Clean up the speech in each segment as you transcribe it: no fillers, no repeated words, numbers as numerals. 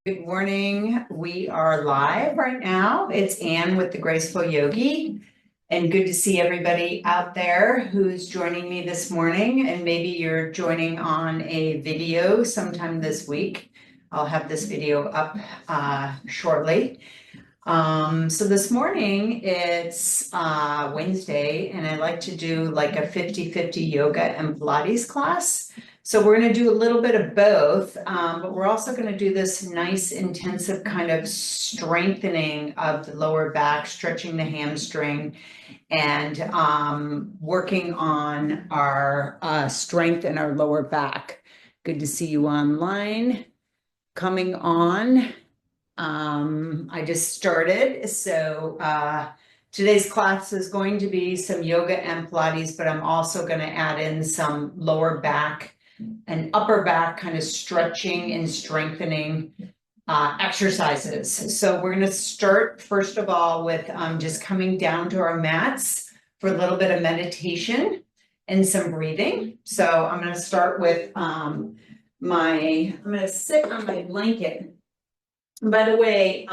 Good morning. We are live right now. It's Ann with the Graceful Yogi, and good to see everybody out there who's joining me this morning. And maybe you're joining on a video sometime this week. I'll have this video up shortly. So this morning it's Wednesday, and I like to do like a 50-50 yoga and Pilates class. So we're going to do a little bit of both, but we're also going to do this nice intensive kind of strengthening of the lower back, stretching the hamstring, and working on our strength in our lower back. Good to see you online. Coming on. I just started, so today's class is going to be some yoga and Pilates, but I'm also going to add in some lower back and upper back kind of stretching and strengthening exercises. So we're going to start first of all with just coming down to our mats for a little bit of meditation and some breathing. So I'm going to start with I'm going to sit on my blanket. By the way,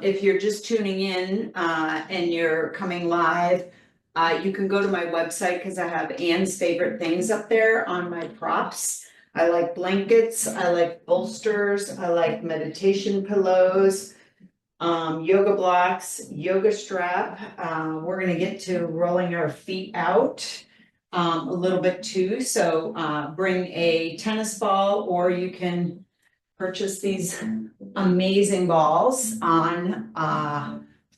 if you're just tuning in and you're coming live, you can go to my website because I have Ann's favorite things up there on my props. I like blankets, I like bolsters, I like meditation pillows, yoga blocks, yoga strap. We're going to get to rolling our feet out a little bit too. So bring a tennis ball, or you can purchase these amazing balls on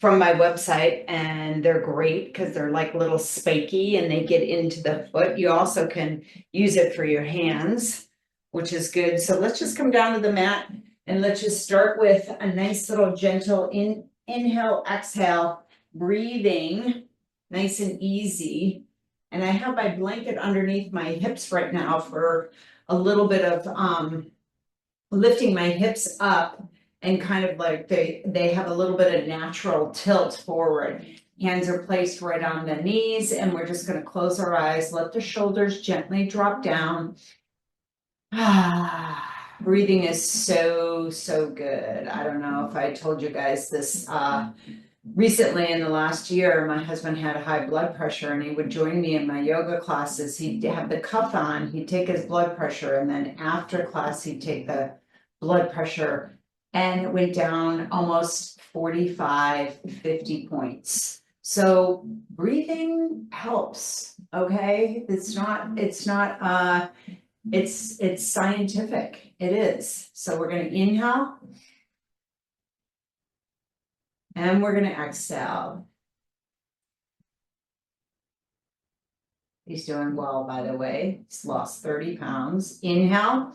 from my website, and they're great because they're like little spiky and they get into the foot. You also can use it for your hands, which is good. So let's just come down to the mat and let's just start with a nice little gentle inhale, exhale, breathing nice and easy. And I have my blanket underneath my hips right now for a little bit of lifting my hips up, and kind of like they have a little bit of natural tilt forward. Hands are placed right on the knees, and we're just going to close our eyes, let the shoulders gently drop down. Breathing is so good. I don't know if I told you guys this recently. In the last year, my husband had high blood pressure, and he would join me in my yoga classes. He'd have the cuff on, he'd take his blood pressure, and then after class he'd take the blood pressure, and it went down almost 45-50 points. So breathing helps. Okay, it's scientific. It is. So we're going to inhale and we're going to exhale. He's doing well, by the way. He's lost 30 pounds. Inhale.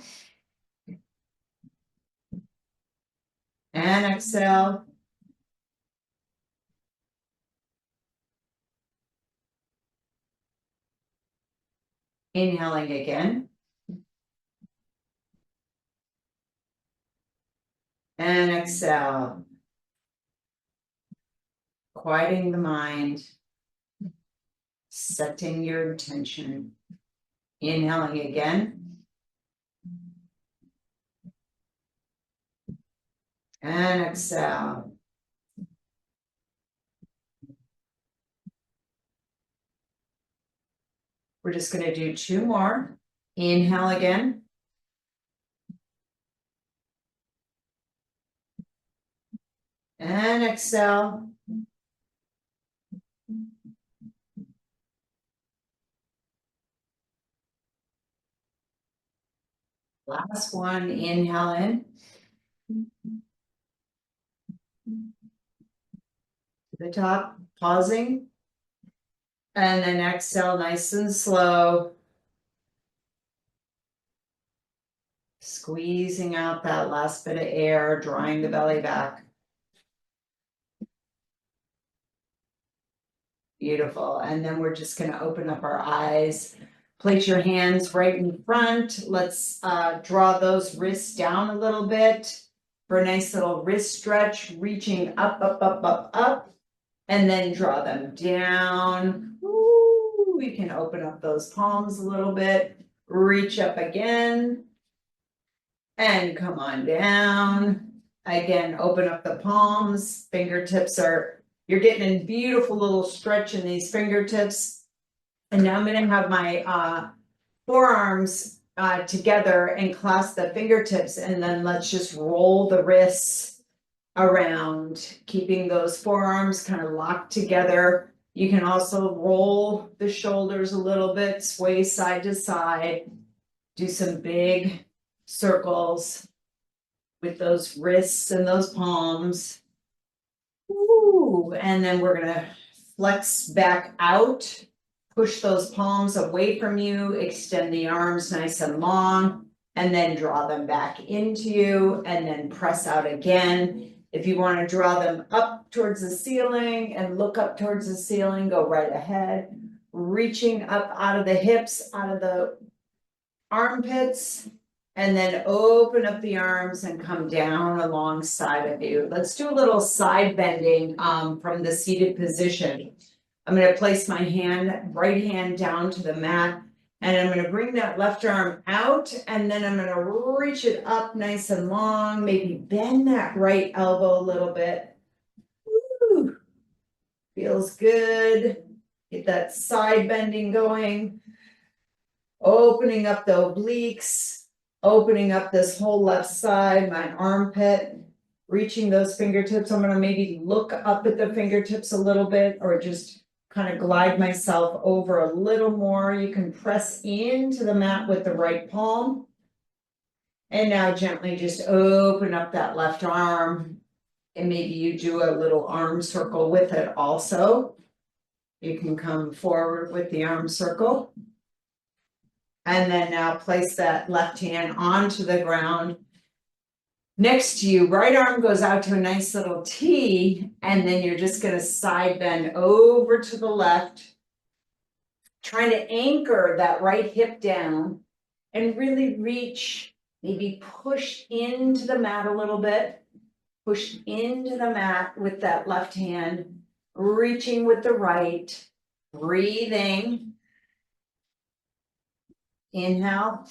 And exhale. Inhaling again. And exhale. Quieting the mind. Setting your intention. Inhaling again. And exhale. We're just going to do two more. Inhale again. And exhale. Last one. Inhale in. To the top, pausing. And then exhale nice and slow. Squeezing out that last bit of air, drawing the belly back. Beautiful. And then we're just going to open up our eyes. Place your hands right in front. Let's draw those wrists down a little bit for a nice little wrist stretch, reaching up, and then draw them down. Ooh, we can open up those palms a little bit, reach up again, and come on down. Again, open up the palms, fingertips you're getting a beautiful little stretch in these fingertips. And now I'm gonna have my forearms together and clasp the fingertips, and then let's just roll the wrists around, keeping those forearms kind of locked together. You can also roll the shoulders a little bit, sway side to side, do some big circles with those wrists and those palms. Ooh, and then we're gonna flex back out, push those palms away from you, extend the arms nice and long, and then draw them back into you, and then press out again. If you want to draw them up towards the ceiling and look up towards the ceiling, go right ahead. Reaching up out of the hips, out of the armpits, and then open up the arms and come down alongside of you. Let's do a little side bending from the seated position. I'm going to place my right hand down to the mat, and I'm going to bring that left arm out, and then I'm going to reach it up nice and long, maybe bend that right elbow a little bit. Woo. Feels good. Get that side bending going. Opening up the obliques, opening up this whole left side, my armpit, reaching those fingertips. I'm going to maybe look up at the fingertips a little bit, or just kind of glide myself over a little more. You can press into the mat with the right palm. And now gently just open up that left arm. And maybe you do a little arm circle with it also. You can come forward with the arm circle. And then now place that left hand onto the ground next to you. Right arm goes out to a nice little T, and then you're just going to side bend over to the left, trying to anchor that right hip down and really reach, maybe push into the mat a little bit, push into the mat with that left hand, reaching with the right, breathing. Inhale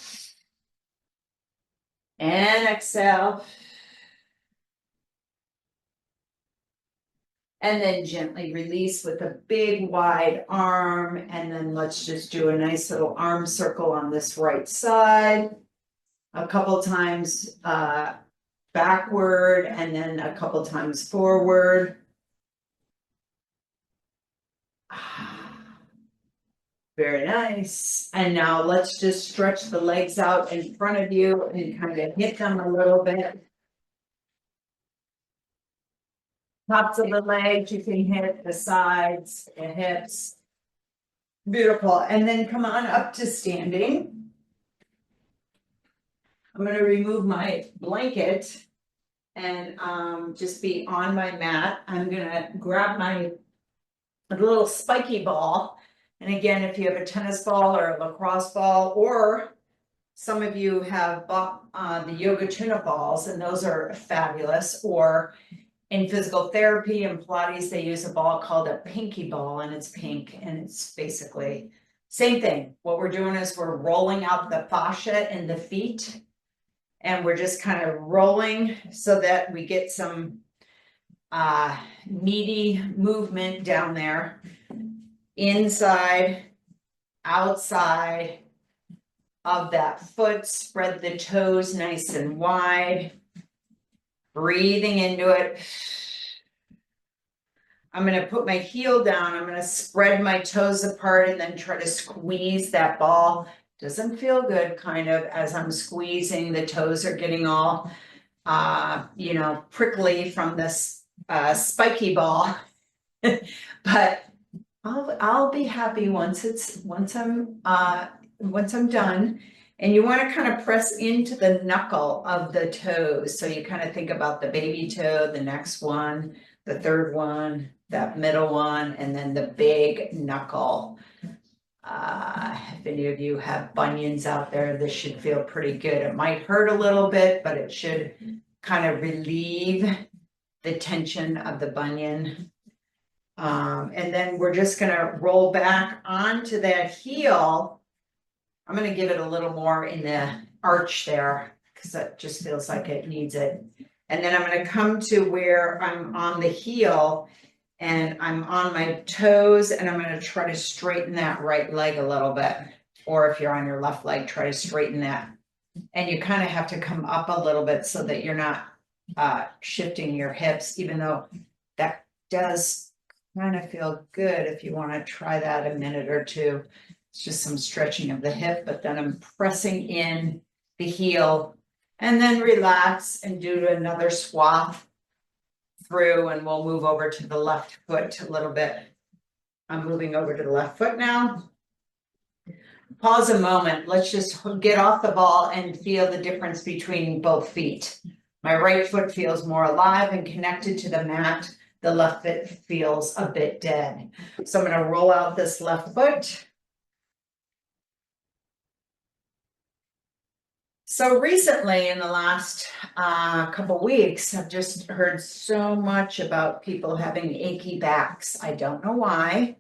and exhale. And then gently release with a big wide arm. And then let's just do a nice little arm circle on this right side. A couple times backward, and then a couple times forward. Very nice. And now let's just stretch the legs out in front of you and kind of hit them a little bit. Tops of the legs, you can hit the sides, the hips. Beautiful. And then come on up to standing. I'm going to remove my blanket and just be on my mat. I'm going to grab my little spiky ball. And again, if you have a tennis ball or a lacrosse ball, or some of you have bought the yoga tune-up balls, and those are fabulous. Or in physical therapy and Pilates, they use a ball called a pinky ball, and it's pink, and it's basically same thing. What we're doing is we're rolling out the fascia in the feet, and we're just kind of rolling so that we get some meaty movement down there. Inside, outside of that foot, spread the toes nice and wide. Breathing into it. I'm going to put my heel down. I'm going to spread my toes apart and then try to squeeze that ball. Doesn't feel good, kind of, as I'm squeezing. The toes are getting all, prickly from this spiky ball. But I'll be happy once I'm done. And you want to kind of press into the knuckle of the toes. So you kind of think about the baby toe, the next one, the third one, that middle one, and then the big knuckle. If any of you have bunions out there, this should feel pretty good. It might hurt a little bit, but it should kind of relieve the tension of the bunion. And then we're just going to roll back onto that heel. I'm going to give it a little more in the arch there because that just feels like it needs it. And then I'm gonna come to where I'm on the heel and I'm on my toes, and I'm gonna try to straighten that right leg a little bit. Or if you're on your left leg, try to straighten that. And you kind of have to come up a little bit so that you're not shifting your hips, even though that does kind of feel good. If you want to try that a minute or two, it's just some stretching of the hip, but then I'm pressing in the heel and then relax and do another swath through, and we'll move over to the left foot a little bit. I'm moving over to the left foot now. Pause a moment. Let's just get off the ball and feel the difference between both feet. My right foot feels more alive and connected to the mat. The left foot feels a bit dead. So I'm going to roll out this left foot. So recently, in the last couple weeks, I've just heard so much about people having achy backs. I don't know why.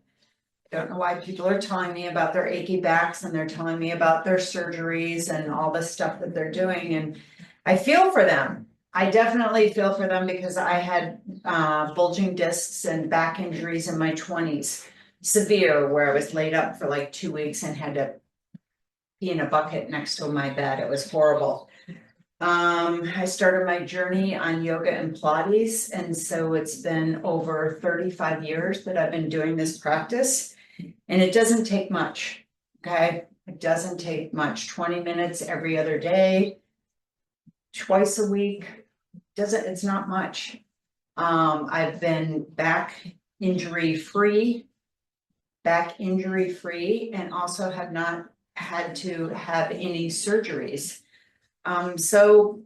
Don't know why people are telling me about their achy backs, and they're telling me about their surgeries and all the stuff that they're doing. And I feel for them. I definitely feel for them because I had bulging discs and back injuries in my 20s, severe, where I was laid up for like 2 weeks and had to pee in a bucket next to my bed. It was horrible. I started my journey on yoga and Pilates, and so it's been over 35 years that I've been doing this practice, and it doesn't take much, okay? It doesn't take much. 20 minutes every other day, twice a week. It's not much. I've been back injury free, and also have not had to have any surgeries. So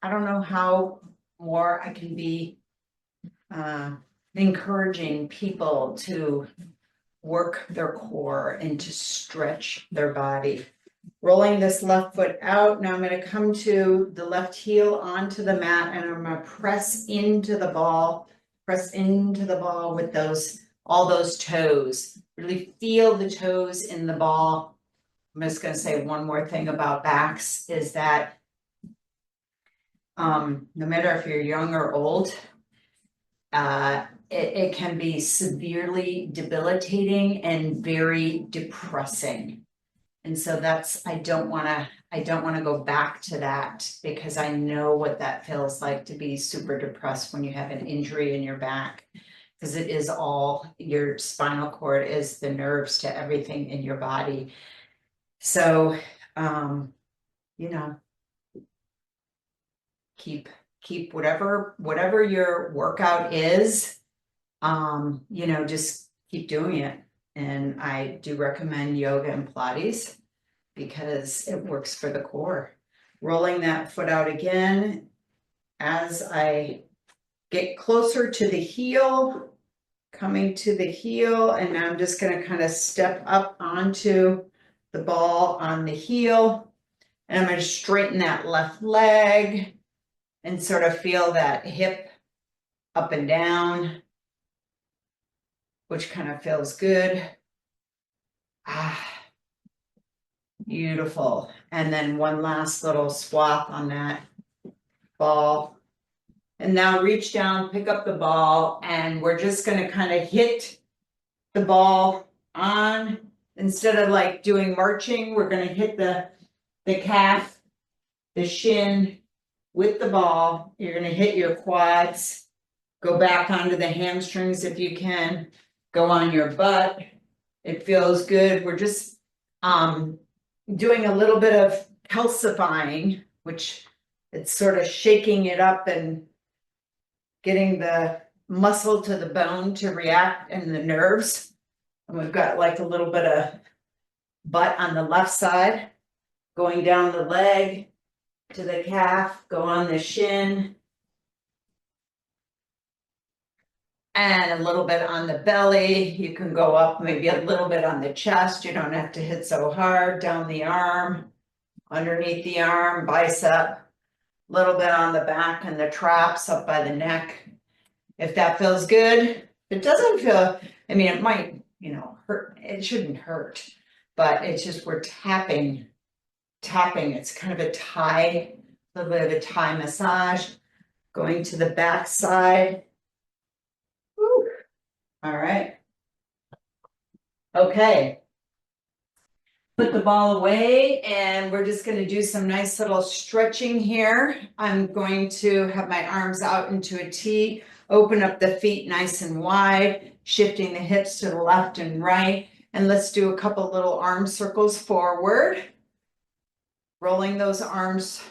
I don't know how more I can be encouraging people to work their core and to stretch their body. Rolling this left foot out. Now I'm going to come to the left heel onto the mat, and I'm going to press into the ball with all those toes. Really feel the toes in the ball. I'm just going to say one more thing about backs is that no matter if you're young or old, it can be severely debilitating and very depressing. And so I don't want to go back to that, because I know what that feels like to be super depressed when you have an injury in your back, because it is all your spinal cord is the nerves to everything in your body. So, keep whatever your workout is, just keep doing it. And I do recommend yoga and Pilates because it works for the core. Rolling that foot out again as I get closer to the heel, coming to the heel, and now I'm just going to kind of step up onto the ball on the heel, and I'm going to straighten that left leg and sort of feel that hip up and down, which kind of feels good. Beautiful. And then one last little swath on that ball. And now reach down, pick up the ball, and we're just going to kind of hit the ball on. Instead of like doing marching, we're going to hit the calf, the shin with the ball. You're going to hit your quads, go back onto the hamstrings if you can, go on your butt. It feels good. We're just doing a little bit of calcifying, which it's sort of shaking it up and getting the muscle to the bone to react, and the nerves. And we've got like a little bit of butt on the left side, going down the leg to the calf, go on the shin, and a little bit on the belly. You can go up maybe a little bit on the chest. You don't have to hit so hard. Down the arm, underneath the arm, bicep, a little bit on the back and the traps up by the neck. If that feels good. It doesn't feel, it might, hurt. It shouldn't hurt, but it's just we're tapping. It's kind of a little bit of a Thai massage. Going to the back side. Woo. All right. Okay. Put the ball away and we're just going to do some nice little stretching here. I'm going to have my arms out into a T, open up the feet nice and wide, shifting the hips to the left and right. And let's do a couple little arm circles forward. Rolling those arms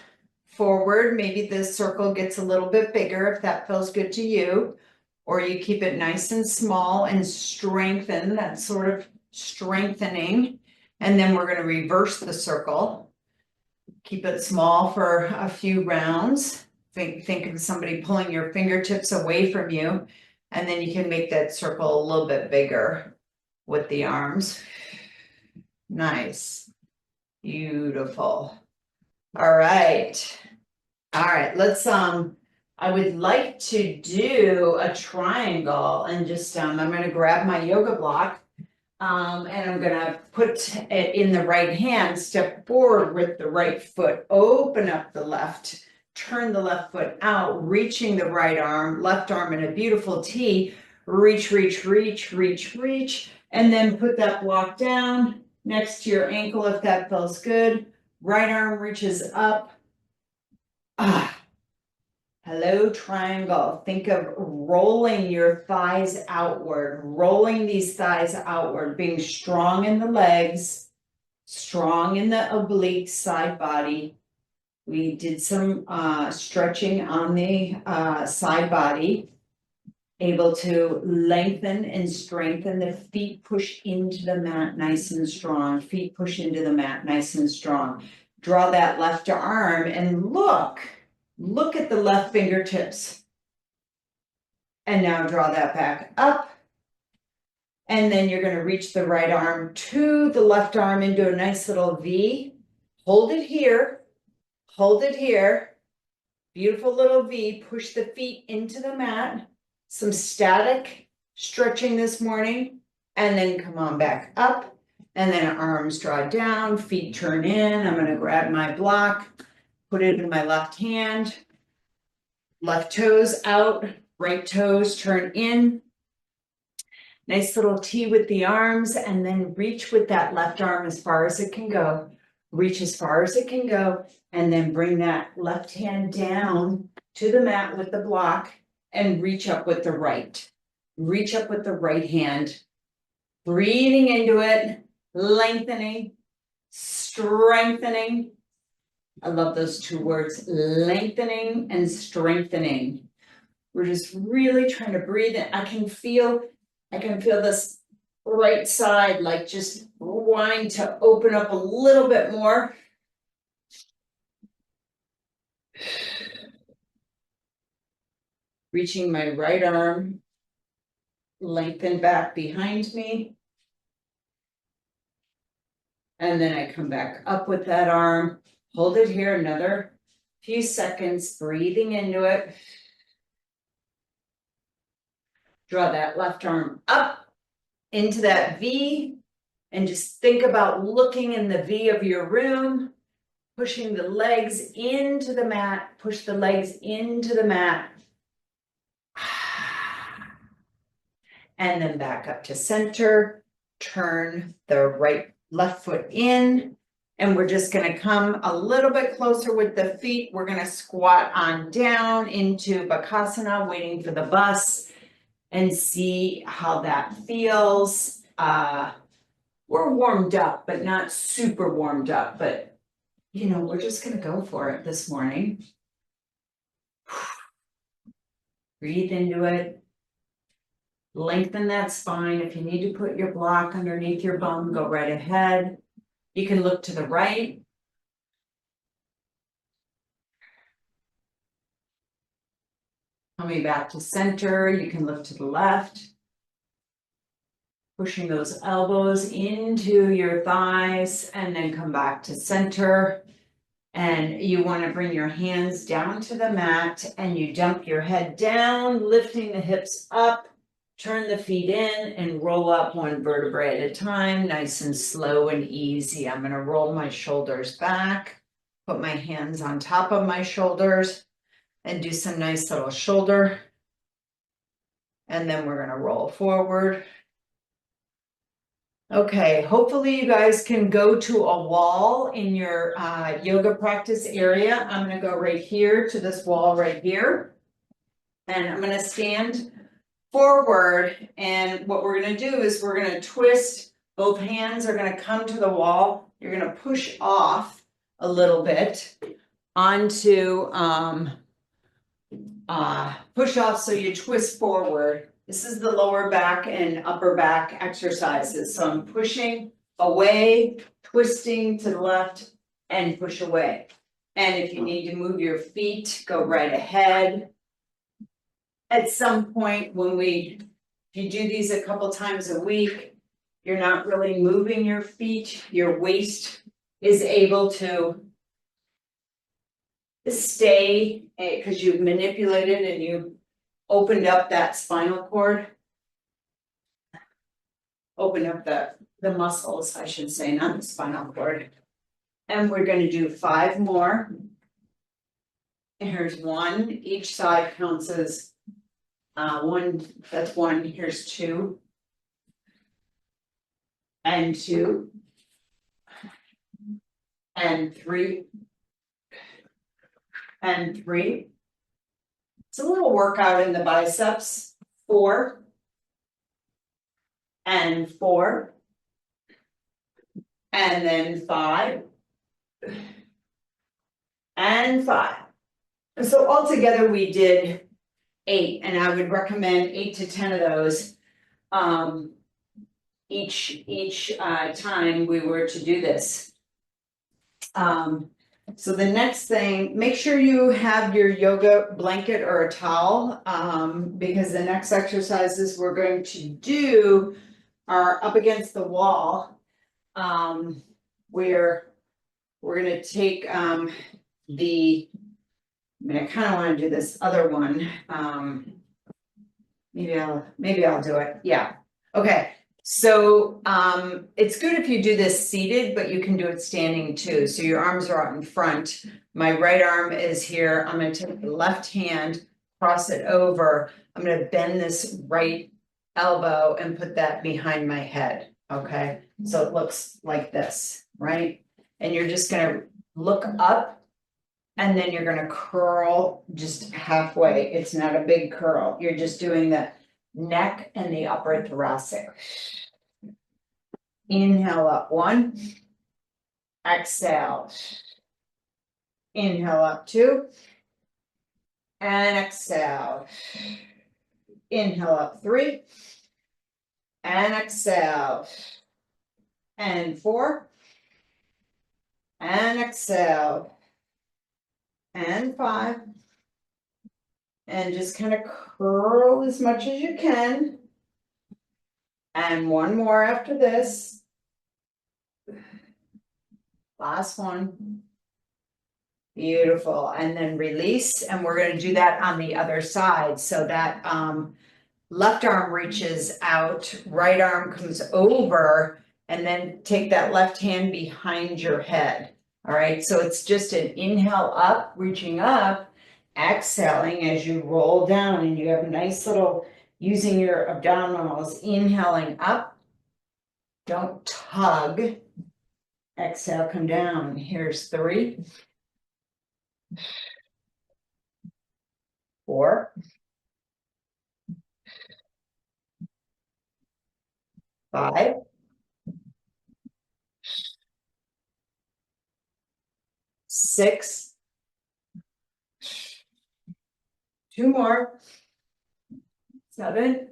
forward. Maybe this circle gets a little bit bigger if that feels good to you, or you keep it nice and small and strengthen that sort of strengthening. And then we're going to reverse the circle. Keep it small for a few rounds. Think of somebody pulling your fingertips away from you, and then you can make that circle a little bit bigger with the arms. Nice. Beautiful. All right. All right, let's I would like to do a triangle and just I'm going to grab my yoga block. And I'm gonna put it in the right hand, step forward with the right foot, open up the left, turn the left foot out, reaching the right arm, left arm in a beautiful T, reach, reach, reach, reach, reach, and then put that block down next to your ankle if that feels good. Right arm reaches up. Hello, triangle. Think of rolling your thighs outward, rolling these thighs outward, being strong in the legs, strong in the oblique side body. We did some stretching on the side body, able to lengthen and strengthen. The feet push into the mat nice and strong. Feet push into the mat nice and strong. Draw that left arm and look at the left fingertips. And now draw that back up. And then you're going to reach the right arm to the left arm into a nice little V. Hold it here. Hold it here. Beautiful little V. Push the feet into the mat. Some static stretching this morning. And then come on back up. And then arms draw down. Feet turn in. I'm going to grab my block. Put it in my left hand, left toes out, right toes turn in. Nice little T with the arms, and then reach with that left arm as far as it can go. Reach as far as it can go, and then bring that left hand down to the mat with the block and reach up with the right. Reach up with the right hand. Breathing into it, lengthening, strengthening. I love those two words, lengthening and strengthening. We're just really trying to breathe in. I can feel this right side, like just wanting to open up a little bit more. Reaching my right arm, lengthen back behind me. And then I come back up with that arm. Hold it here another few seconds, breathing into it. Draw that left arm up into that V, and just think about looking in the V of your room, pushing the legs into the mat, push the legs into the mat. And then back up to center, turn the left foot in. And we're just going to come a little bit closer with the feet. We're going to squat on down into Bakasana, waiting for the bus, and see how that feels. We're warmed up, but not super warmed up. But, we're just going to go for it this morning. Breathe into it. Lengthen that spine. If you need to put your block underneath your bum, go right ahead. You can look to the right. Coming back to center, you can look to the left. Pushing those elbows into your thighs and then come back to center. And you want to bring your hands down to the mat and you dump your head down, lifting the hips up. Turn the feet in and roll up one vertebrae at a time, nice and slow and easy. I'm going to roll my shoulders back, put my hands on top of my shoulders, and do some nice little shoulder. And then we're gonna roll forward. Okay, hopefully you guys can go to a wall in your yoga practice area. I'm gonna go right here to this wall right here. And I'm gonna stand forward, and what we're gonna do is we're gonna twist, both hands are gonna come to the wall. You're gonna push off a little bit onto, push off so you twist forward. This is the lower back and upper back exercises. So I'm pushing away, twisting to the left, and push away. And if you need to move your feet, go right ahead. At some point if you do these a couple times a week, you're not really moving your feet, your waist is able to stay because you've manipulated and you opened up that spinal cord. Opened up the muscles, I should say, not the spinal cord. And we're going to do 5 more. Here's 1. Each side counts as 1. That's 1. Here's 2. And 2. And 3. And 3. It's a little workout in the biceps. 4. And 4. And then 5. And 5. So altogether we did 8, and I would recommend 8 to 10 of those each time we were to do this. So the next thing, make sure you have your yoga blanket or a towel, because the next exercises we're going to do are up against the wall. We're going to take I kind of want to do this other one. Maybe I'll do it. Yeah. Okay. So it's good if you do this seated, but you can do it standing too. So your arms are out in front. My right arm is here. I'm going to take the left hand, cross it over. I'm going to bend this right elbow and put that behind my head. Okay. So it looks like this, right? And you're just going to look up, and then you're going to curl just halfway. It's not a big curl. You're just doing the neck and the upper thoracic. Inhale up 1. Exhale. Inhale up 2. And exhale. Inhale up 3. And exhale. And 4. And exhale. And 5. And just kind of curl as much as you can. And 1 more after this. Last one. Beautiful. And then release. And we're going to do that on the other side. So that left arm reaches out, right arm comes over, and then take that left hand behind your head. All right. So it's just an inhale up, reaching up, exhaling as you roll down, and you have a nice little, using your abdominals, inhaling up. Don't tug. Exhale, come down. Here's 3. 4. 5. 6. 2 more. 7.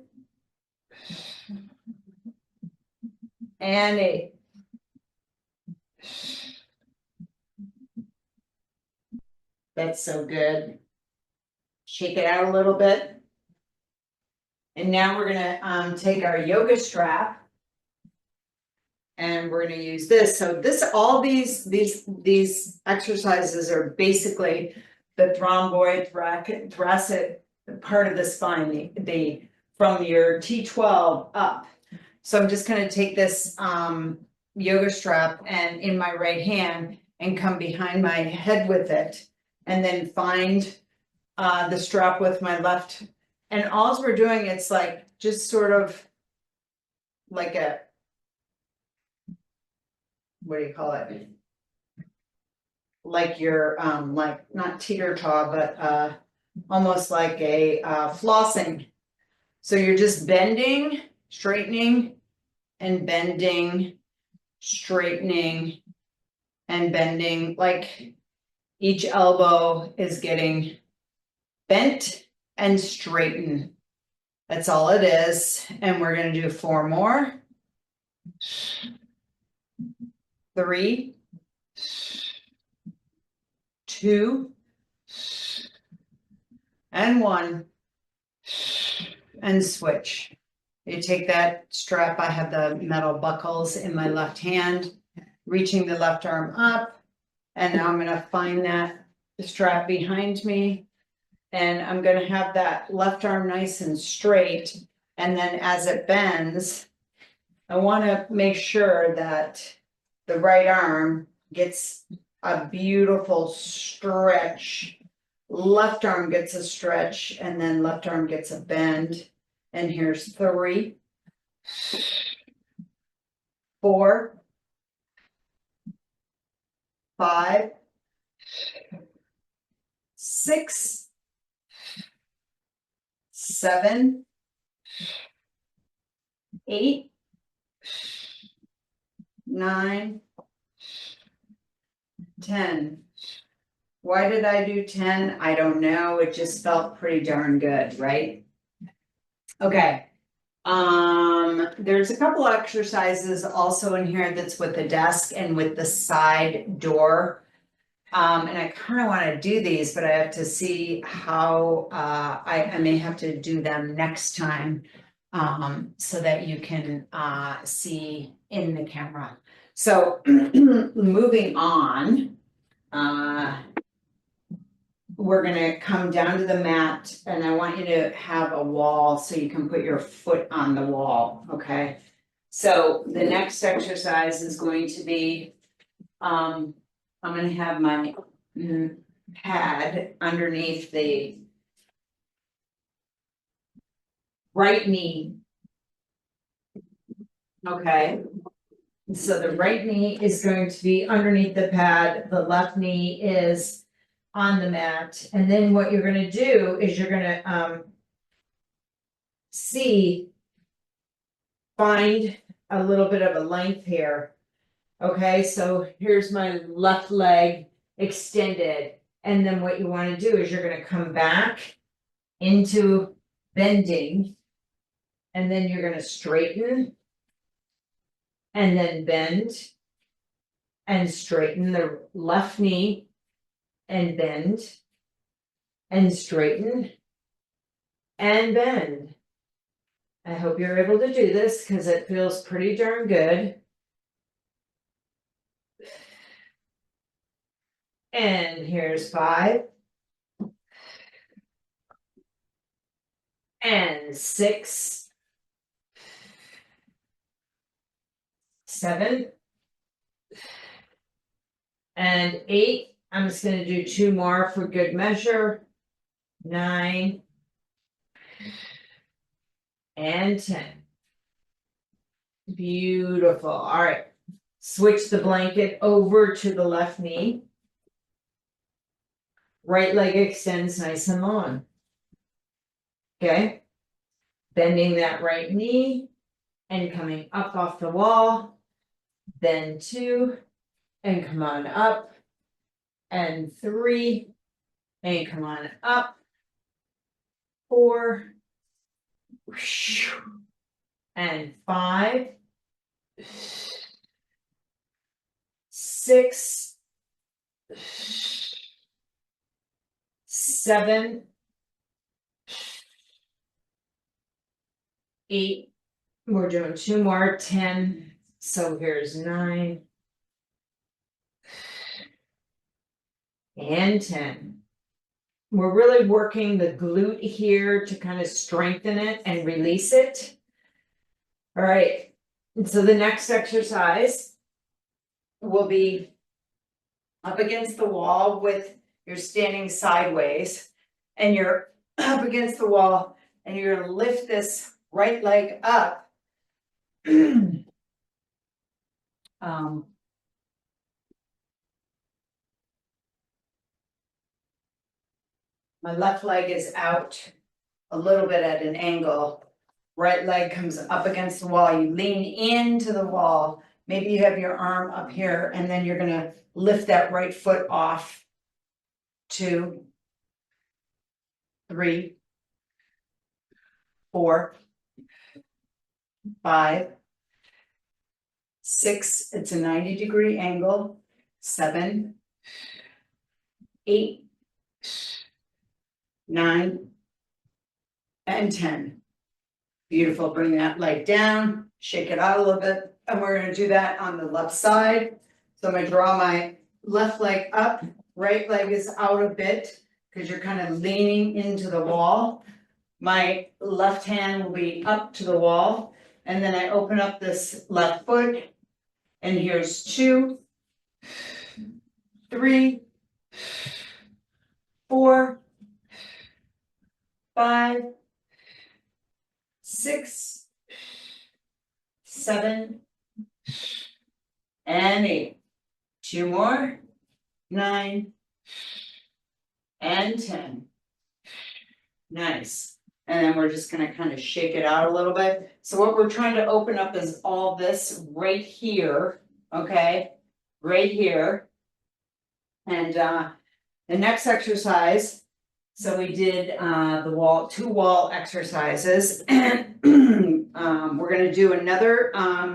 And 8. That's so good. Shake it out a little bit. And now we're gonna take our yoga strap, and we're gonna use this. So all these exercises are basically the rhomboid thoracic part of the spine, from your T12 up. So I'm just gonna take this yoga strap and in my right hand and come behind my head with it, and then find the strap with my left. And all we're doing, it's like just sort of like a, what do you call it? Like your like not teeter-totter, but almost like a flossing. So you're just bending, straightening, and bending, straightening, and bending. Like each elbow is getting bent and straightened. That's all it is. And we're going to do 4 more. 3, 2, and 1. And switch. You take that strap. I have the metal buckles in my left hand, reaching the left arm up. And now I'm going to find that strap behind me. And I'm going to have that left arm nice and straight. And then as it bends, I want to make sure that the right arm gets a beautiful stretch. Left arm gets a stretch, and then left arm gets a bend. And here's 3, 4, 5, 6, 7, 8, 9, 10. Why did I do 10? I don't know. It just felt pretty darn good, right? Okay. There's a couple exercises also in here that's with the desk and with the side door. And I kind of want to do these, but I have to see how I may have to do them next time, so that you can see in the camera. So moving on, we're going to come down to the mat, and I want you to have a wall so you can put your foot on the wall. Okay. So the next exercise is going to be, I'm going to have my pad underneath the right knee. Okay. So the right knee is going to be underneath the pad. The left knee is on the mat. And then what you're going to do is you're going to find a little bit of a length here. Okay, so here's my left leg extended. And then what you want to do is you're going to come back into bending. And then you're going to straighten. And then bend. And straighten the left knee. And bend. And straighten. And bend. I hope you're able to do this because it feels pretty darn good. And here's 5. And 6. 7. And 8. I'm just going to do 2 more for good measure. 9. And 10. Beautiful. All right. Switch the blanket over to the left knee. Right leg extends nice and long. Okay. Bending that right knee and coming up off the wall. Then 2 and come on up. And 3 and come on up. 4 and 5, 6, 7, 8. We're doing 2 more, 10. So here's 9 and 10. We're really working the glute here to kind of strengthen it and release it. All right. And so the next exercise will be up against the wall with you're standing sideways. and you're up against the wall, and you're gonna lift this right leg up. My left leg is out a little bit at an angle. Right leg comes up against the wall. You lean into the wall. Maybe you have your arm up here, and then you're gonna lift that right foot off. 2, 3, 4, 5, 6. It's a 90-degree angle. 7, 8, 9, and 10. Beautiful. Bring that leg down, shake it out a little bit, and we're going to do that on the left side. So I'm going to draw my left leg up, right leg is out a bit because you're kind of leaning into the wall. My left hand will be up to the wall, and then I open up this left foot, and here's 2, 3, 4, 5, 6, 7, and 8. 2 more. 9 and 10. Nice. And then we're just going to kind of shake it out a little bit. So what we're trying to open up is all this right here. Okay. Right here. And the next exercise. So we did the 2 wall exercises, and we're going to do another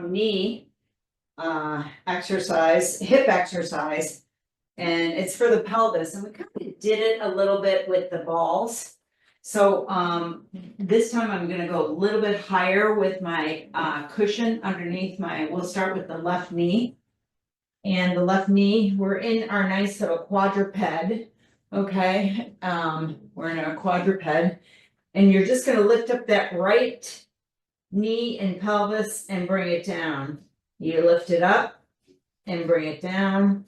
knee exercise, hip exercise, and it's for the pelvis. And we kind of did it a little bit with the balls. So this time I'm going to go a little bit higher with my cushion underneath we'll start with the left knee. And the left knee, we're in our nice little quadruped. Okay, we're in a quadruped, and you're just going to lift up that right knee and pelvis and bring it down. You lift it up and bring it down.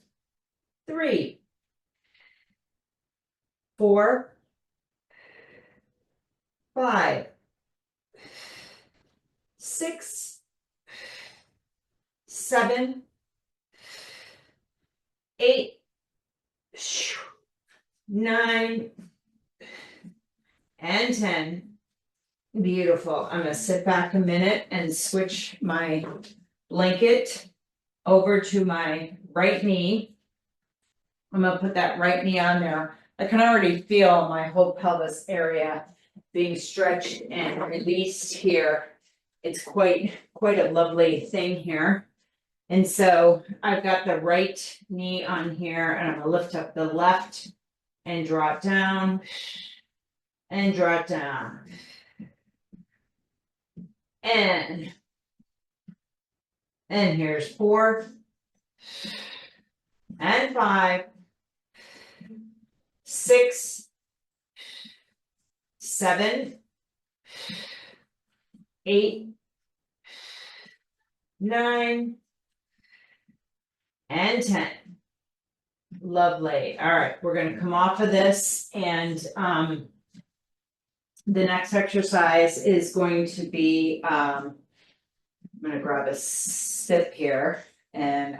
3, 4, 5, 6, 7, 8, 9, and 10. Beautiful. I'm going to sit back a minute and switch my blanket over to my right knee. I'm going to put that right knee on there. I can already feel my whole pelvis area being stretched and released here. It's quite a lovely thing here. And so I've got the right knee on here, and I'm going to lift up the left and draw it down and draw it down. And here's 4 and 5, 6, 7, 8, 9, and 10. Lovely. All right, we're going to come off of this, and the next exercise is going to be, I'm going to grab a sip here, and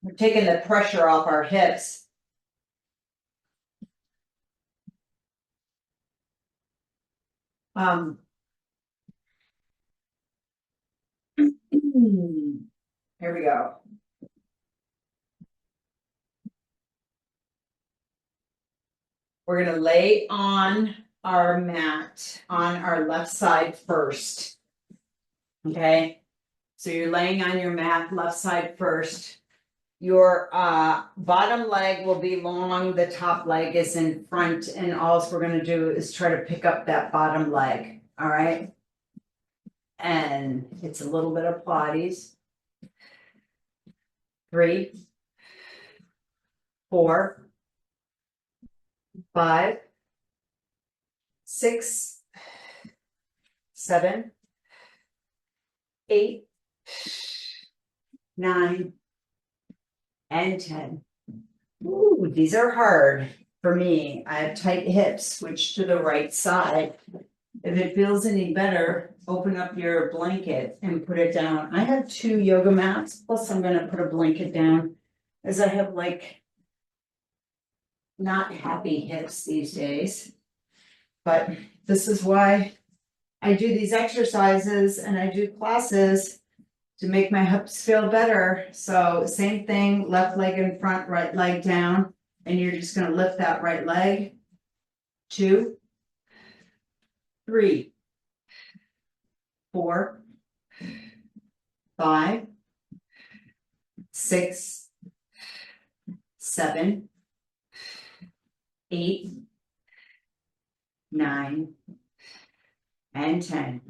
we're taking the pressure off our hips. Here we go. We're going to lay on our mat on our left side first. Okay. So you're laying on your mat, left side first. Your bottom leg will be long, the top leg is in front, and all we're going to do is try to pick up that bottom leg. All right. And it's a little bit of Pilates. 3, 4, 5, 6, 7, 8, 9, and 10. Ooh, these are hard for me. I have tight hips, switch to the right side. If it feels any better, open up your blanket and put it down. I have 2 yoga mats, plus I'm gonna put a blanket down, as I have like not happy hips these days. But this is why I do these exercises and I do classes to make my hips feel better. So same thing, left leg in front, right leg down, and you're just gonna lift that right leg. 2, 3, 4, 5, 6, 7, 8, 9, and 10.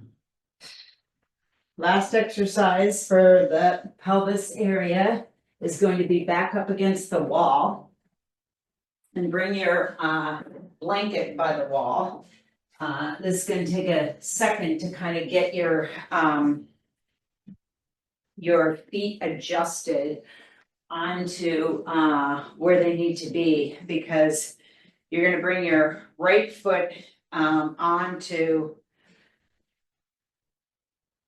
Last exercise for the pelvis area is going to be back up against the wall. And bring your blanket by the wall. This is going to take a second to kind of get your feet adjusted onto where they need to be, because you're going to bring your right foot onto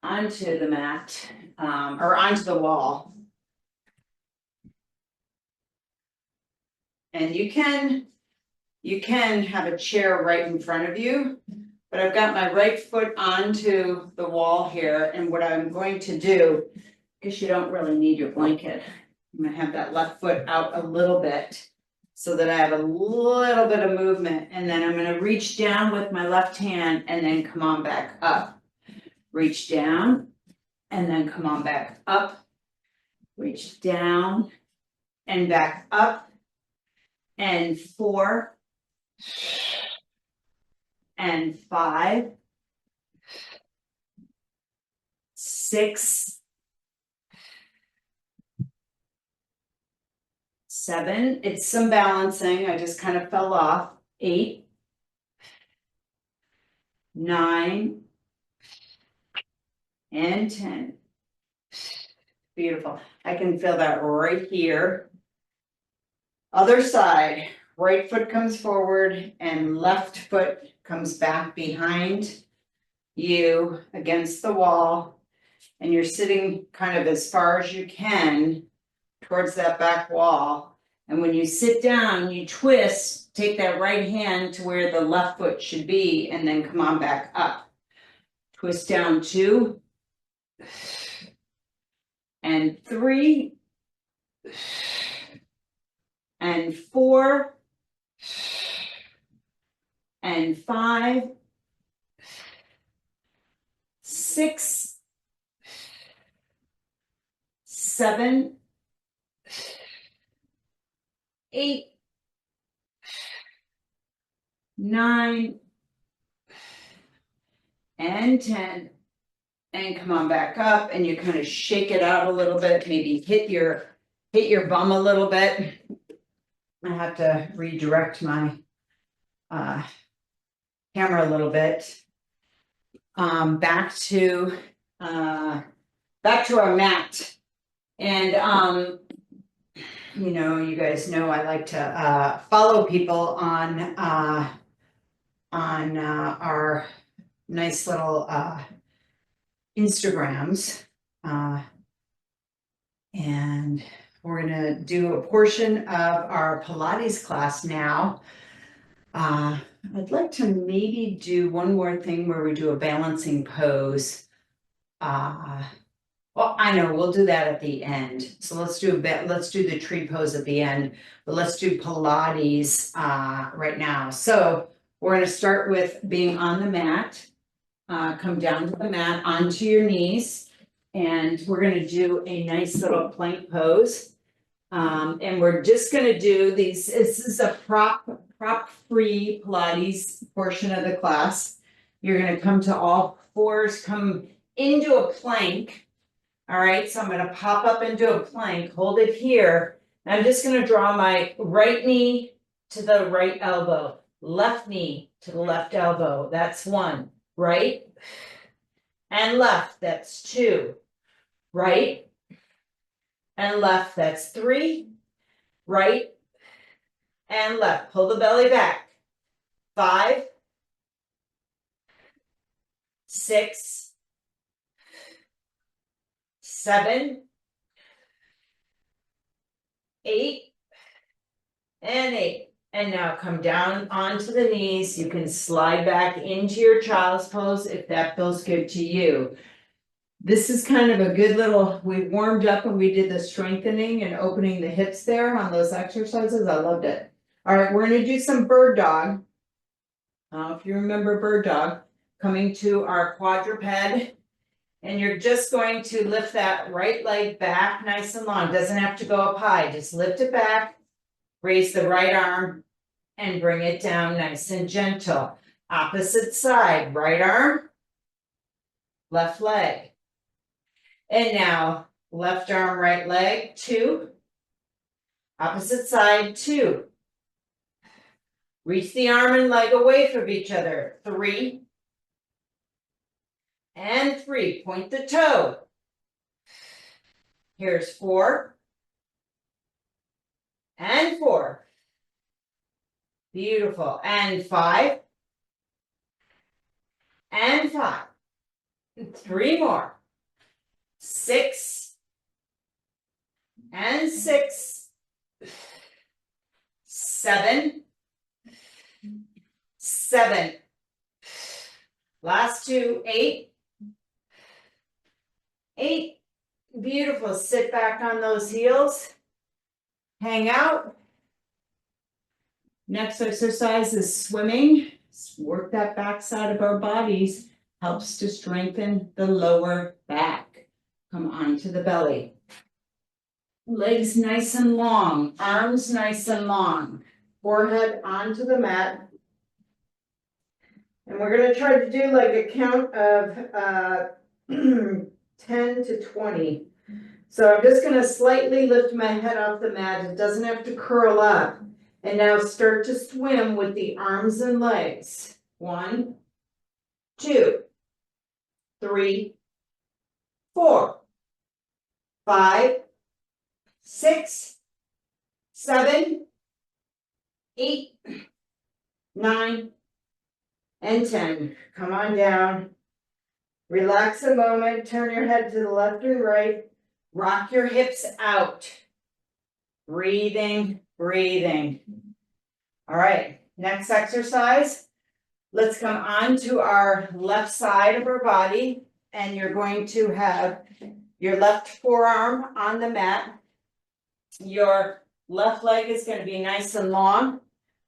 the mat or onto the wall. And you can have a chair right in front of you, but I've got my right foot onto the wall here, and what I'm going to do, because you don't really need your blanket, I'm gonna have that left foot out a little bit so that I have a little bit of movement, and then I'm gonna reach down with my left hand and then come on back up. Reach down and then come on back up. Reach down and back up. And 4, and 5, 6, 7. It's some balancing. I just kind of fell off. 8, 9, and 10. Beautiful. I can feel that right here. Other side, right foot comes forward and left foot comes back behind you against the wall. And you're sitting kind of as far as you can towards that back wall. And when you sit down, you twist, take that right hand to where the left foot should be, and then come on back up. Twist down 2, and 3, and 4, and 5, 6, 7, 8, 9, and 10. And come on back up, and you kind of shake it out a little bit, maybe hit your bum a little bit. I have to redirect my camera a little bit. Back to our mat. And you guys know I like to follow people on our nice little Instagrams, and we're gonna do a portion of our Pilates class now. I'd like to maybe do one more thing where we do a balancing pose. Well, I know we'll do that at the end. So let's do the tree pose at the end, but let's do Pilates right now. So we're going to start with being on the mat. Come down to the mat onto your knees, and we're going to do a nice little plank pose. And we're just going to do these. This is a prop-free Pilates portion of the class. You're going to come to all fours, come into a plank. All right, so I'm going to pop up into a plank, hold it here. And I'm just going to draw my right knee to the right elbow, left knee to the left elbow. That's 1, right? And left, that's 2, right? And left, that's 3, right? and left. Pull the belly back. 5, 6, 7, 8, and 8. And now come down onto the knees. You can slide back into your child's pose if that feels good to you. This is kind of a good little, we warmed up and we did the strengthening and opening the hips there on those exercises. I loved it. All right, we're going to do some bird dog. If you remember bird dog, coming to our quadruped, and you're just going to lift that right leg back nice and long. Doesn't have to go up high, just lift it back, raise the right arm, and bring it down nice and gentle. Opposite side, right arm, left leg. And now, left arm, right leg, 2. Opposite side, 2. Reach the arm and leg away from each other, 3. And 3, point the toe. Here's 4. And 4. Beautiful. And 5. And 5. 3 more. 6. And 6. 7. 7. Last 2, 8. 8. Beautiful. Sit back on those heels. Hang out. Next exercise is swimming. Work that back side of our bodies. Helps to strengthen the lower back. Come onto the belly. Legs nice and long. Arms nice and long. Forehead onto the mat. And we're going to try to do like a count of 10 to 20. So I'm just going to slightly lift my head off the mat. It doesn't have to curl up. And now start to swim with the arms and legs. 1, 2, 3, 4, 5, 6, 7, 8, 9, and 10. Come on down. Relax a moment. Turn your head to the left and right. Rock your hips out. Breathing, breathing. All right, next exercise. Let's come on to our left side of our body, and you're going to have your left forearm on the mat. Your left leg is going to be nice and long.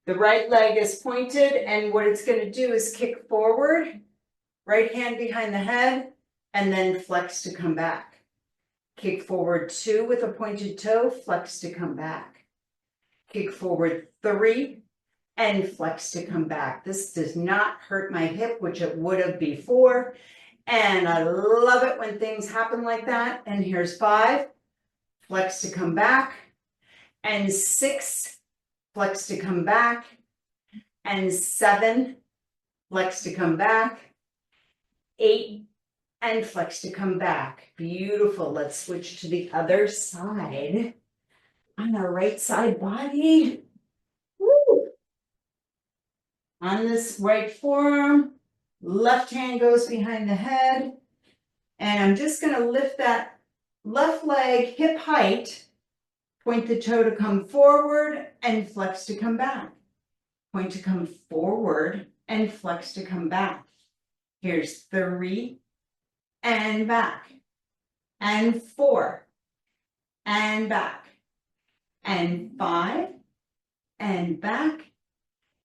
The right leg is pointed, and what it's going to do is kick forward, right hand behind the head, and then flex to come back. Kick forward 2 with a pointed toe, flex to come back. Kick forward 3 and flex to come back. This does not hurt my hip, which it would have before. And I love it when things happen like that. And here's 5, flex to come back. And 6, flex to come back. And 7, flex to come back. 8, and flex to come back. Beautiful. Let's switch to the other side. On our right side body. Woo. On this right forearm, left hand goes behind the head. And I'm just going to lift that left leg hip height. Point the toe to come forward and flex to come back. Point to come forward and flex to come back. Here's 3. And back, and 4, and back, and 5, and back,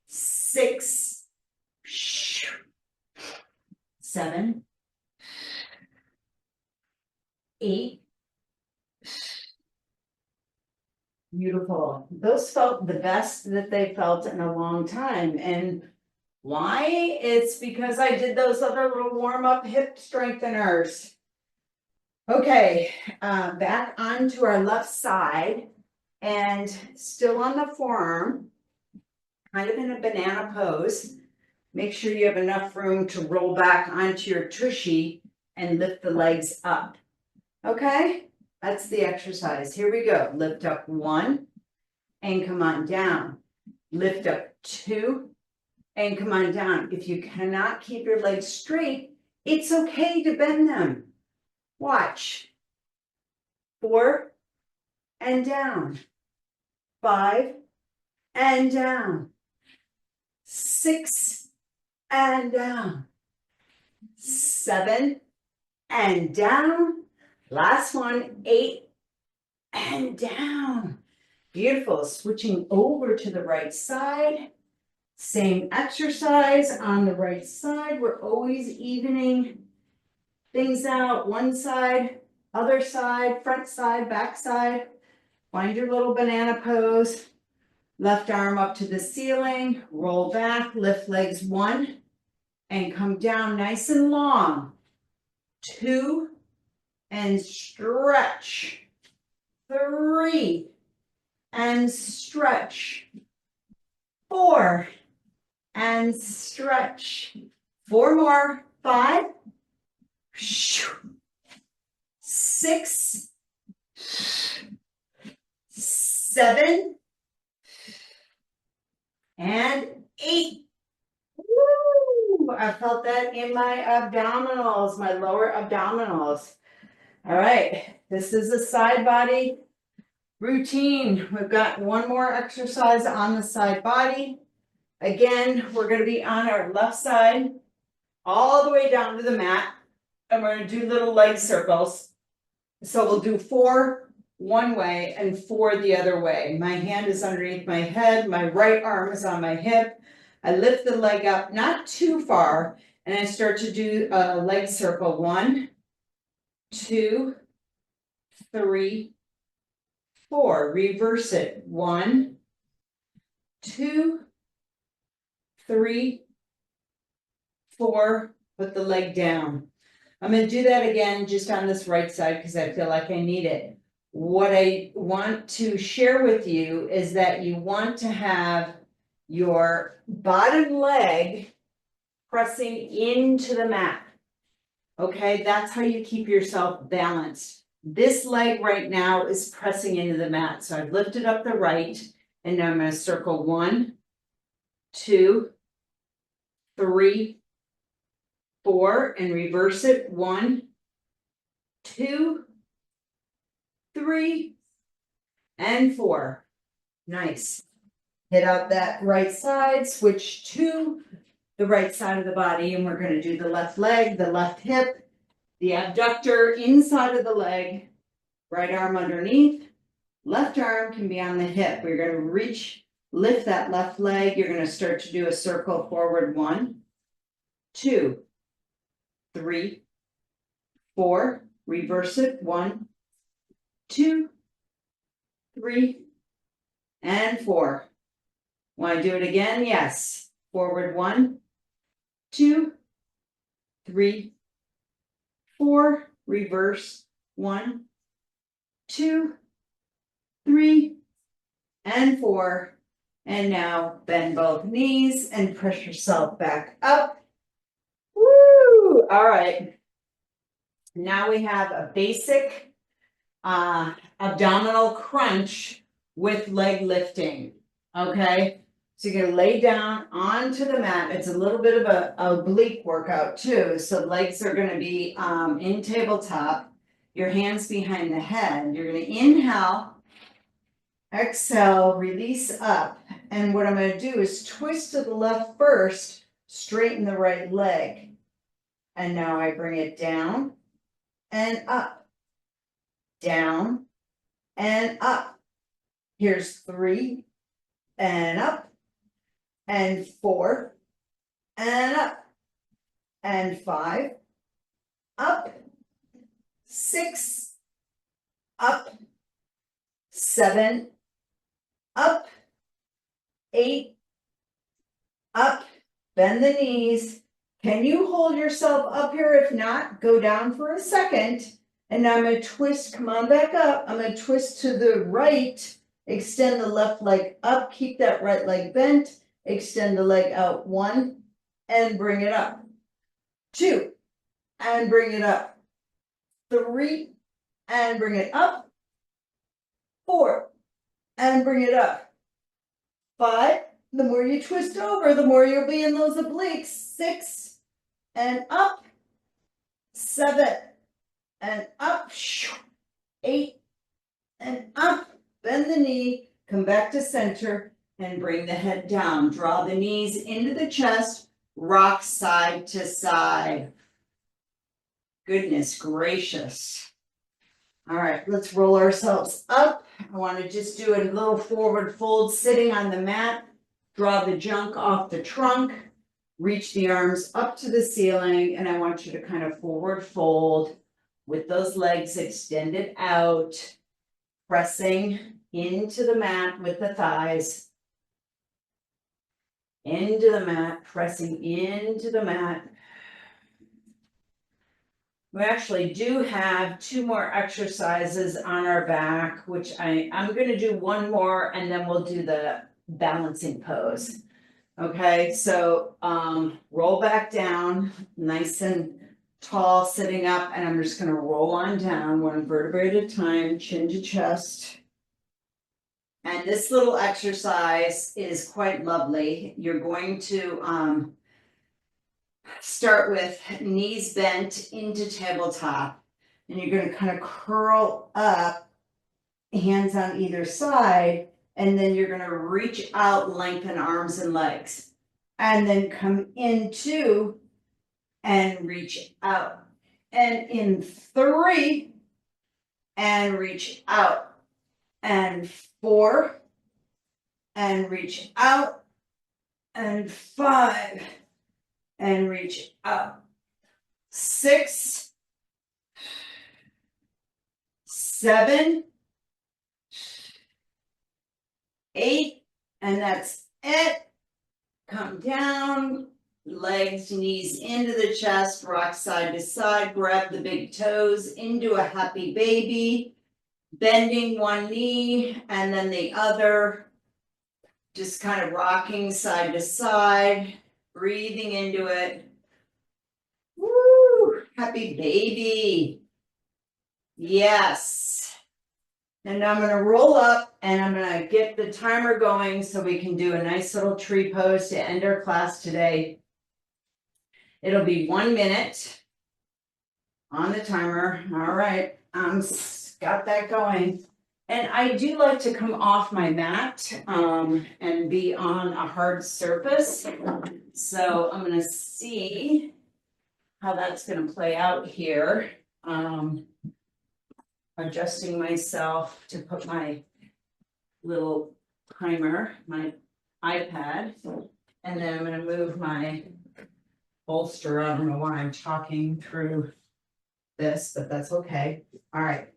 6, 7, 8. Beautiful. Those felt the best that they felt in a long time. And why? It's because I did those other little warm-up hip strengtheners. Okay, back onto our left side and still on the forearm, kind of in a banana pose. Make sure you have enough room to roll back onto your tushy and lift the legs up. Okay, that's the exercise. Here we go. Lift up 1 and come on down. lift up 2, and come on down. If you cannot keep your legs straight, it's okay to bend them. Watch. 4 and down. 5 and down. 6 and down. 7 and down. Last one, 8 and down. Beautiful. Switching over to the right side. Same exercise on the right side. We're always evening things out. One side, other side, front side, back side. Find your little banana pose. Left arm up to the ceiling. Roll back, lift legs 1, and come down nice and long. 2, and stretch. 3, and stretch. 4, and stretch. 4 more. 5, 6, 7, and 8. Woo! I felt that in my abdominals, my lower abdominals. All right, this is a side body routine. We've got one more exercise on the side body. Again, we're going to be on our left side all the way down to the mat, and we're going to do little leg circles. So we'll do 4 one way and 4 the other way. My hand is underneath my head, my right arm is on my hip. I lift the leg up not too far, and I start to do a leg circle. 1, 2, 3, 4. Reverse it. 1, 2, 3, 4. Put the leg down. I'm going to do that again just on this right side because I feel like I need it. What I want to share with you is that you want to have your bottom leg pressing into the mat. Okay, that's how you keep yourself balanced. This leg right now is pressing into the mat. So I've lifted up the right, and now I'm going to circle 1, 2, 3, 4, and reverse it. 1, 2, 3, and 4. Nice. Hit out that right side, switch to the right side of the body, and we're going to do the left leg, the left hip, the abductor inside of the leg, right arm underneath, left arm can be on the hip. We're going to reach, lift that left leg. You're going to start to do a circle forward. 1, 2, 3, 4, reverse it. 1, 2, 3, and 4. Want to do it again? Yes. Forward. 1, 2, 3, 4, reverse. 1, 2, 3, and 4. And now bend both knees and press yourself back up. Woo! All right. Now we have a basic abdominal crunch with leg lifting. Okay. So you're going to lay down onto the mat. It's a little bit of a oblique workout too. So legs are going to be in tabletop. Your hands behind the head. You're going to inhale, exhale, release up. And what I'm going to do is twist to the left first, straighten the right leg. And now I bring it down and up, down and up. Here's 3 and up, and 4 and up, and 5 up, 6 up, 7 up, 8 up. Bend the knees. Can you hold yourself up here? If not, go down for a second. And now I'm going to twist. Come on back up. I'm going to twist to the right. Extend the left leg up. Keep that right leg bent. Extend the leg out. 1, and bring it up. 2, and bring it up. 3, and bring it up. 4, and bring it up. 5, The more you twist over, the more you'll be in those obliques. 6 and up, 7 and up, 8 and up, bend the knee, come back to center and bring the head down. Draw the knees into the chest, rock side to side. Goodness gracious. All right, let's roll ourselves up. I want to just do a little forward fold sitting on the mat. Draw the junk off the trunk. Reach the arms up to the ceiling, and I want you to kind of forward fold with those legs extended out, pressing into the mat with the thighs. Into the mat, pressing into the mat. We actually do have 2 more exercises on our back, which I'm going to do one more and then we'll do the balancing pose. Okay, so roll back down, nice and tall, sitting up, and I'm just going to roll on down 1 vertebrae at a time, chin to chest. And this little exercise is quite lovely. You're going to start with knees bent into tabletop, and you're going to kind of curl up, hands on either side, and then you're going to reach out, lengthen arms and legs, and then come into and reach out, and in 3 and reach out, and 4 and reach out, and 5 and reach up, 6, 7, 8, and that's it. Come down, legs, knees into the chest, rock side to side, grab the big toes into a happy baby, bending one knee and then the other, just kind of rocking side to side, breathing into it. Woo! Happy baby. Yes. And I'm going to roll up and I'm going to get the timer going so we can do a nice little tree pose to end our class today. It'll be 1 minute on the timer. All right. Got that going. And I do like to come off my mat and be on a hard surface. So I'm going to see how that's going to play out here. Adjusting myself to put my little timer, my iPad, and then I'm going to move my bolster. I don't know why I'm talking through this, but that's okay. All right.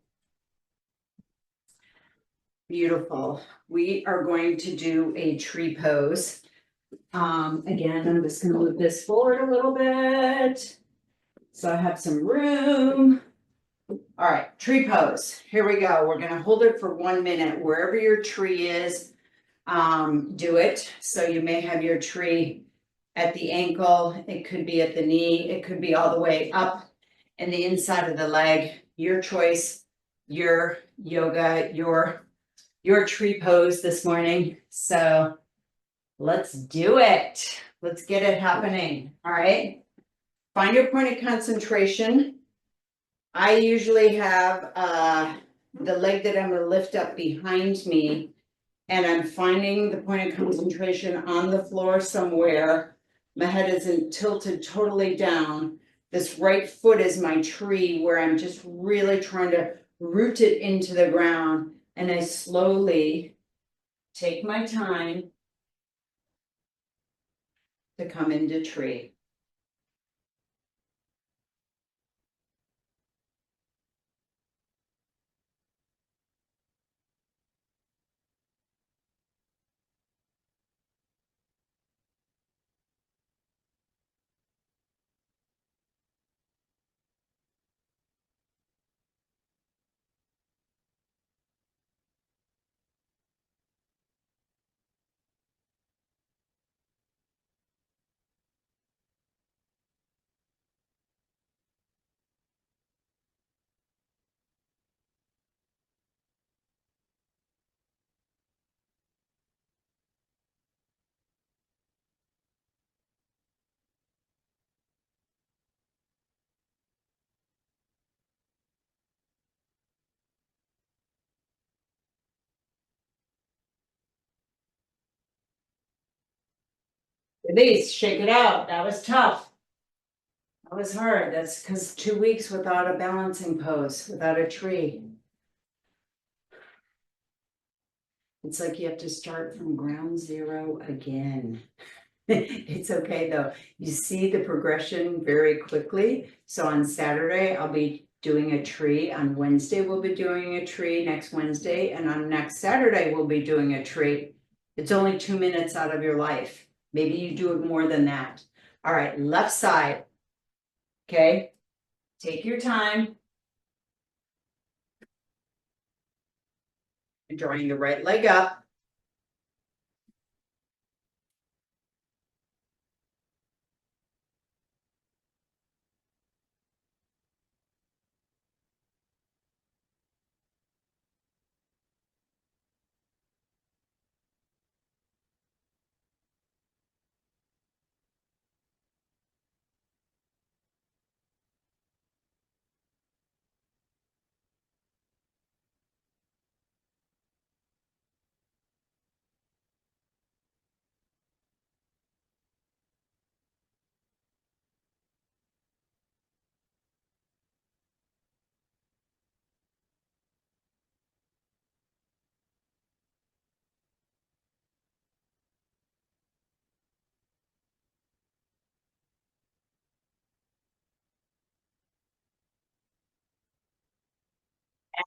Beautiful. We are going to do a tree pose. Again, I'm just going to move this forward a little bit so I have some room. All right, tree pose. Here we go. We're going to hold it for 1 minute. Wherever your tree is, do it. So you may have your tree at the ankle. It could be at the knee. It could be all the way up in the inside of the leg. Your choice, your yoga, your tree pose this morning. So let's do it. Let's get it happening. All right. Find your point of concentration. I usually have the leg that I'm going to lift up behind me, and I'm finding the point of concentration on the floor somewhere. My head isn't tilted totally down. This right foot is my tree where I'm just really trying to root it into the ground, and I slowly take my time to come into tree. Release, shake it out. That was tough. That was hard. That's because 2 weeks without a balancing pose, without a tree. It's like you have to start from ground zero again. It's okay though. You see the progression very quickly. So on Saturday, I'll be doing a tree. On Wednesday, we'll be doing a tree next Wednesday. And on next Saturday, we'll be doing a tree. It's only 2 minutes out of your life. Maybe you do it more than that. All right, left side. Okay, take your time. Drawing the right leg up.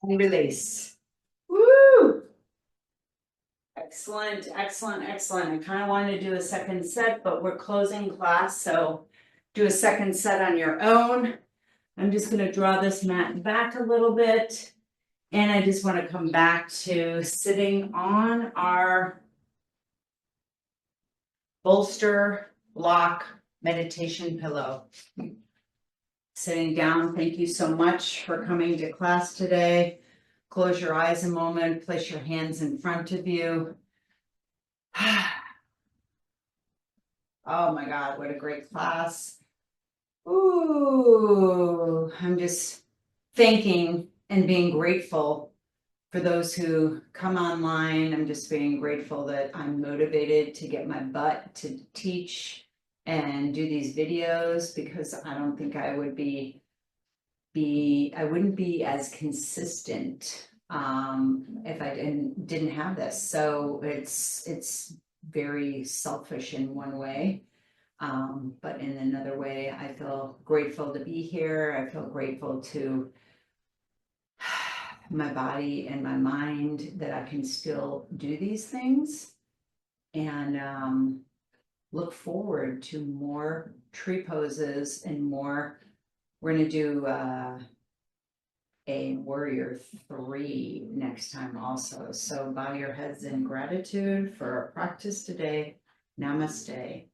And release. Woo! Excellent, excellent, excellent. I kind of wanted to do a second set, but we're closing class, so do a second set on your own. I'm just going to draw this mat back a little bit. And I just want to come back to sitting on our bolster block meditation pillow. Sitting down, thank you so much for coming to class today. Close your eyes a moment, place your hands in front of you. Oh my God, what a great class. Ooh, I'm just thanking and being grateful for those who come online. I'm just being grateful that I'm motivated to get my butt to teach and do these videos, because I don't think I would I wouldn't be as consistent if I didn't have this. So it's very selfish in one way. But in another way, I feel grateful to be here. I feel grateful to my body and my mind that I can still do these things, and look forward to more tree poses and more. We're going to do a warrior 3 next time also. So bow your heads in gratitude for our practice today. Namaste.